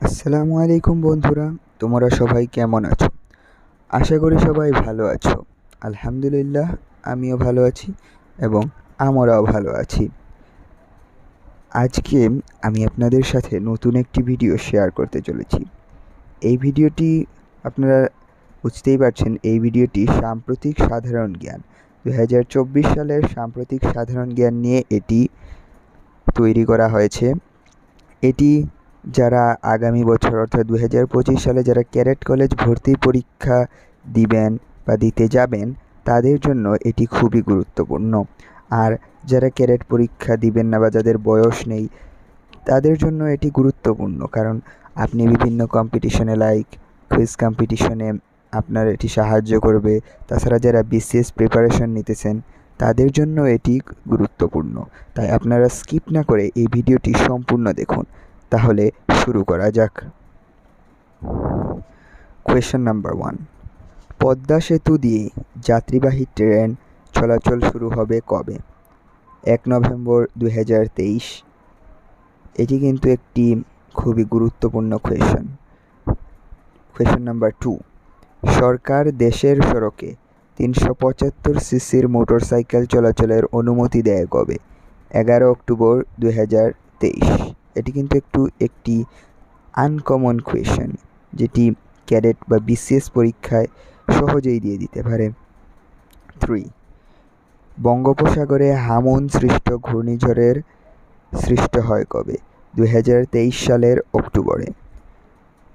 আসসালামু আলাইকুম বন্ধুরা, তোমরা সবাই কেমন আছো? আশা করি সবাই ভালো আছো। আলহামদুলিল্লাহ, আমিও ভালো আছি এবং আমরাও ভালো আছি। আজকে আমি আপনাদের সাথে নতুন একটি ভিডিও শেয়ার করতে চলেছি। এই ভিডিওটি আপনারা বুঝতেই পারছেন, এই ভিডিওটি সাম্প্রতিক সাধারণ জ্ঞান 2024 সালের সাম্প্রতিক সাধারণ জ্ঞান নিয়ে এটি তৈরি করা হয়েছে। এটি যারা আগামী বছর অর্থাৎ 2025 সালে যারা ক্যাডেট কলেজ ভর্তি পরীক্ষা দিবেন বা দিতে যাবেন তাদের জন্য এটি খুবই গুরুত্বপূর্ণ। আর যারা ক্যাডেট পরীক্ষা দিবেন না বা যাদের বয়স নেই তাদের জন্য এটি গুরুত্বপূর্ণ, কারণ আপনি বিভিন্ন কম্পিটিশনে লাইক কুইজ কম্পিটিশনে আপনার এটি সাহায্য করবে। তাছাড়া যারা বিসিএস প্রিপারেশন নিতেছেন তাদের জন্য এটি গুরুত্বপূর্ণ। তাই আপনারা স্কিপ না করে এই ভিডিওটি সম্পূর্ণ দেখুন। তাহলে শুরু করা যাক। কোয়েশ্চেন নাম্বার 1, পদ্মা সেতু দিয়ে যাত্রীবাহী ট্রেন চলাচল শুরু হবে কবে? 1 নভেম্বর 2023। এটি কিন্তু একটি খুবই গুরুত্বপূর্ণ কোয়েশ্চেন। কোয়েশ্চেন নাম্বার 2, সরকার দেশের সড়কে 375 সিসির মোটরসাইকেল চলাচলের অনুমতি দেয় কবে? 11 অক্টোবর 2023। এটি কিন্তু একটি আনকমন কোয়েশ্চেন, যেটি ক্যাডেট বা বিসিএস পরীক্ষায় সহজেই দিয়ে দিতে পারে। 3, বঙ্গোপসাগরে হামুন সৃষ্ট ঘূর্ণিঝড়ের সৃষ্ট হয় কবে? 2023 সালের অক্টোবরে।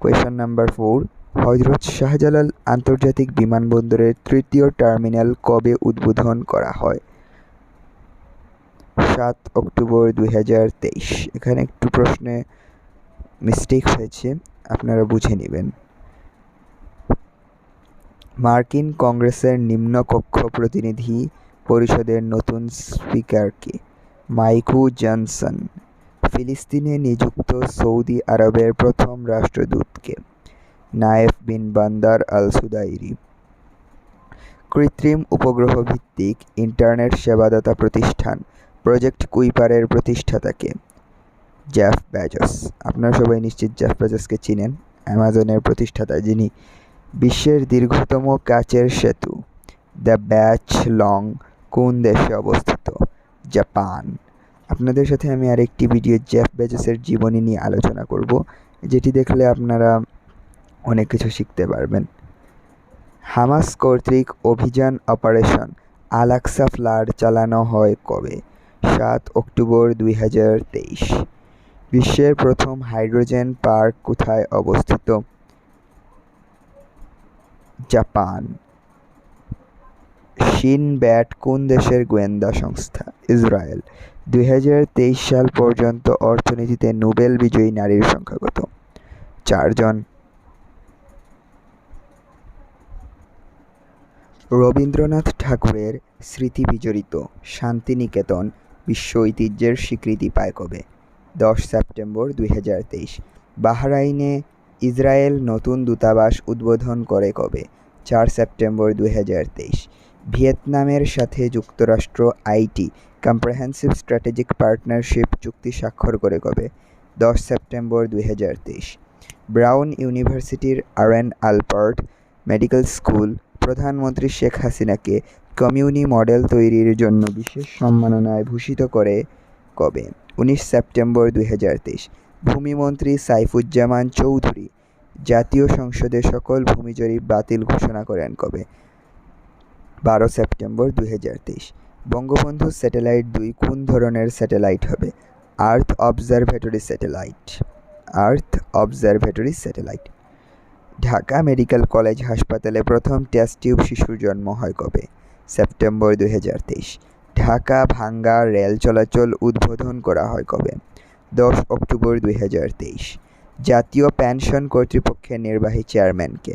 কোয়েশ্চেন নাম্বার 4, হযরত শাহজালাল আন্তর্জাতিক বিমানবন্দরের 3য় টার্মিনাল কবে উদ্বোধন করা হয়? 7 অক্টোবর 2023। এখানে একটু প্রশ্নে মিস্টেক হয়েছে, আপনারা বুঝে নেবেন। মার্কিন কংগ্রেসের নিম্নকক্ষ প্রতিনিধি পরিষদের নতুন স্পিকার কে? মাইকু জনসন। ফিলিস্তিনে নিযুক্ত সৌদি আরবের প্রথম রাষ্ট্রদূত কে? নায়েফ বিন বান্দার আল সুদাইরি। কৃত্রিম উপগ্রহ ভিত্তিক ইন্টারনেট সেবাদাতা প্রতিষ্ঠান প্রজেক্ট কুইপারের প্রতিষ্ঠাতা কে? Jeff Bezos. আপনারা সবাই নিশ্চিত জেফ বেজোসকে চিনেন, অ্যামাজনের প্রতিষ্ঠাতা, যিনি বিশ্বের দীর্ঘতম কাচের সেতু দ্য ব্যাচ লং কোন দেশে অবস্থিত? জাপান। আপনাদের সাথে আমি আরেকটি ভিডিও জেফ বেজোসের জীবনী নিয়ে আলোচনা করব, যেটি দেখলে আপনারা অনেক কিছু শিখতে পারবেন। হামাস কর্তৃক অভিযান অপারেশন আল আকসা ফ্লাড চালানো হয় কবে? 7 অক্টোবর 2023। বিশ্বের প্রথম হাইড্রোজেন পার্ক কোথায় অবস্থিত? জাপান। শিন ব্যাট কোন দেশের গোয়েন্দা সংস্থা? ইসরায়েল। 2023 সাল পর্যন্ত অর্থনীতিতে নোবেল বিজয়ী নারীর সংখ্যা কত? 4 জন। রবীন্দ্রনাথ ঠাকুরের স্মৃতি বিজড়িত শান্তিনিকেতন বিশ্ব ঐতিহ্যের স্বীকৃতি পায় কবে? 10 সেপ্টেম্বর 2023। বাহরাইনে ইসরায়েল নতুন দূতাবাস উদ্বোধন করে কবে? 4 সেপ্টেম্বর 2023। ভিয়েতনামের সাথে যুক্তরাষ্ট্র আইটি কম্প্রিহেনসিভ স্ট্র্যাটেজিক পার্টনারশিপ চুক্তি স্বাক্ষর করে কবে? 10 সেপ্টেম্বর 2023। ব্রাউন ইউনিভার্সিটির আরএন আলপার্ট মেডিকেল স্কুল প্রধানমন্ত্রী শেখ হাসিনাকে কমিউনি মডেল তৈরির জন্য বিশেষ সম্মাননায় ভূষিত করে কবে? 19 সেপ্টেম্বর 2023। ভূমিমন্ত্রী সাইফুজ্জামান চৌধুরী জাতীয় সংসদে সকল ভূমি জরিপ বাতিল ঘোষণা করেন কবে? 12 সেপ্টেম্বর 2023। বঙ্গবন্ধু স্যাটেলাইট 2 কোন ধরনের স্যাটেলাইট হবে? Earth observatory satellite. Earth observatory satellite. Dhaka medical college হাসপাতালে প্রথম টেস্ট টিউব শিশুর জন্ম হয় কবে? সেপ্টেম্বর 2023। ঢাকা ভাঙ্গা রেল চলাচল উদ্বোধন করা হয় কবে? 10 অক্টোবর 2023। জাতীয় পেনশন কর্তৃপক্ষের নির্বাহী চেয়ারম্যান কে?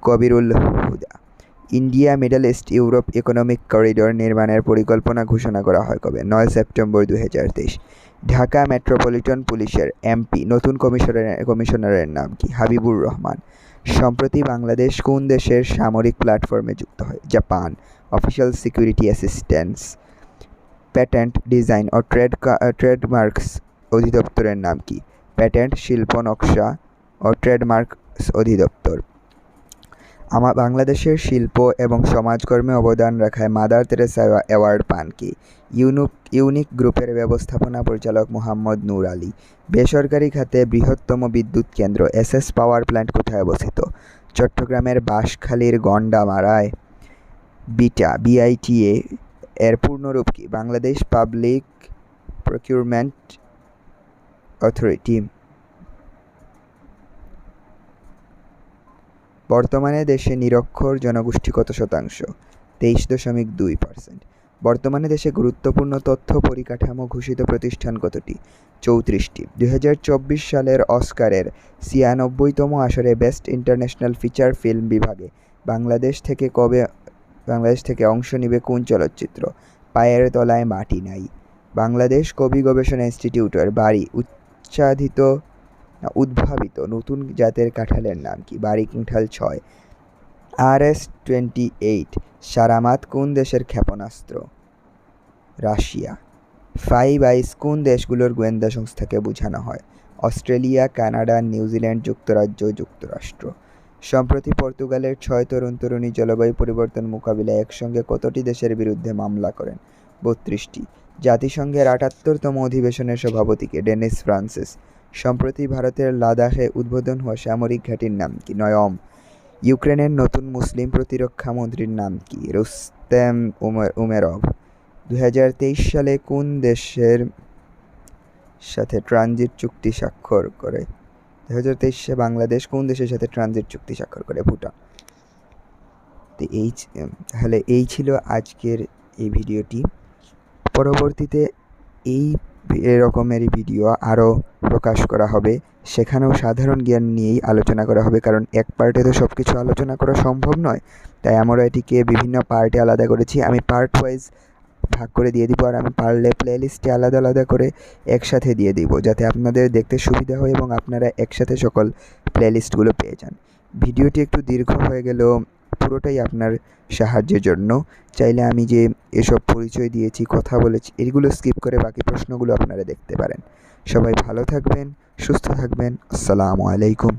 Kabirul Huda. India Middle East Europe economic corridor নির্মাণের পরিকল্পনা ঘোষণা করা হয় কবে? 9 সেপ্টেম্বর 2023। ঢাকা মেট্রোপলিটন পুলিশের এমপি নতুন কমিশনারের নাম কি? হাবিবুর রহমান। সম্প্রতি বাংলাদেশ কোন দেশের সামরিক প্ল্যাটফর্মে যুক্ত হয়? Japan. Official security assistance patent design ও ট্রেডমার্কস অধিদপ্তরের নাম কি? প্যাটেন্ট, শিল্প নকশা ও ট্রেডমার্কস অধিদপ্তর। বাংলাদেশের শিল্প এবং সমাজকর্মে অবদান রাখায় মাদার তেরেসা অ্যাওয়ার্ড পান কে? ইউনিক গ্রুপের ব্যবস্থাপনা পরিচালক মোহাম্মদ নূর আলী। বেসরকারি খাতে বৃহত্তম বিদ্যুৎ কেন্দ্র এসএস পাওয়ার প্ল্যান্ট কোথায় অবস্থিত? চট্টগ্রামের বাঁশখালীর গন্ডামারায়। বিআইটিএ এর পূর্ণরূপ কি? Bangladesh public procurement authority. বর্তমানে দেশে নিরক্ষর জনগোষ্ঠী কত শতাংশ? 23.2%। বর্তমানে দেশে গুরুত্বপূর্ণ তথ্য পরিকাঠামো ঘোষিত প্রতিষ্ঠান কতটি? 34টি। 2024 সালের অস্কারের 96তম আসরে বেস্ট ইন্টারন্যাশনাল ফিচার ফিল্ম বিভাগে বাংলাদেশ থেকে অংশ নেবে কোন চলচ্চিত্র? পায়ের তলায় মাটি নাই। বাংলাদেশ কবি গবেষণা ইনস্টিটিউটের বাড়ি উদ্ভাবিত নতুন জাতের কাঁঠালের নাম কি? বাড়িকাঁঠাল 6। RS-28 সারামাত কোন দেশের ক্ষেপণাস্ত্র? রাশিয়া। ফাইভ আইস কোন দেশগুলোর গোয়েন্দা সংস্থাকে বোঝানো হয়? অস্ট্রেলিয়া, কানাডা, নিউজিল্যান্ড, যুক্তরাজ্য, যুক্তরাষ্ট্র। সম্প্রতি পর্তুগালের 6 তরুণ-তরুণী জলবায়ু পরিবর্তন মোকাবিলায় একসঙ্গে কতটি দেশের বিরুদ্ধে মামলা করেন? 32টি। জাতিসংঘের 78তম অধিবেশনের সভাপতিকে? Dennis Francis. সম্প্রতি ভারতের লাদাখে উদ্বোধন হওয়া সামরিক ঘাঁটির নাম কি? নয়ম। ইউক্রেনের নতুন মুসলিম প্রতিরক্ষা মন্ত্রীর নাম কি? Rustem Umerov. 2023 সালে কোন দেশের সাথে ট্রানজিট চুক্তি স্বাক্ষর করে? 2023 বাংলাদেশ কোন দেশের সাথে ট্রানজিট চুক্তি স্বাক্ষর করে? ভুটান। তো এই ছিল আজকের এই ভিডিওটি। পরবর্তীতে এই রকমেরই ভিডিও আরও প্রকাশ করা হবে, সেখানেও সাধারণ জ্ঞান নিয়েই আলোচনা করা হবে, কারণ এক পার্টে তো সব কিছু আলোচনা করা সম্ভব নয়। তাই আমরা এটিকে বিভিন্ন পার্টে আলাদা করেছি। আমি পার্ট ওয়াইজ ভাগ করে দিয়ে দিব, আর আমি পারলে প্লেলিস্টে আলাদা আলাদা করে একসাথে দিয়ে দিব, যাতে আপনাদের দেখতে সুবিধা হয় এবং আপনারা একসাথে সকল প্লেলিস্টগুলো পেয়ে যান। ভিডিওটি একটু দীর্ঘ হয়ে গেলেও পুরোটাই আপনার সাহায্যের জন্য। চাইলে আমি যে এসব পরিচয় দিয়েছি, কথা বলেছি, এগুলো স্কিপ করে বাকি প্রশ্নগুলো আপনারা দেখতে পারেন। সবাই ভালো থাকবেন, সুস্থ থাকবেন। আসসালামু আলাইকুম।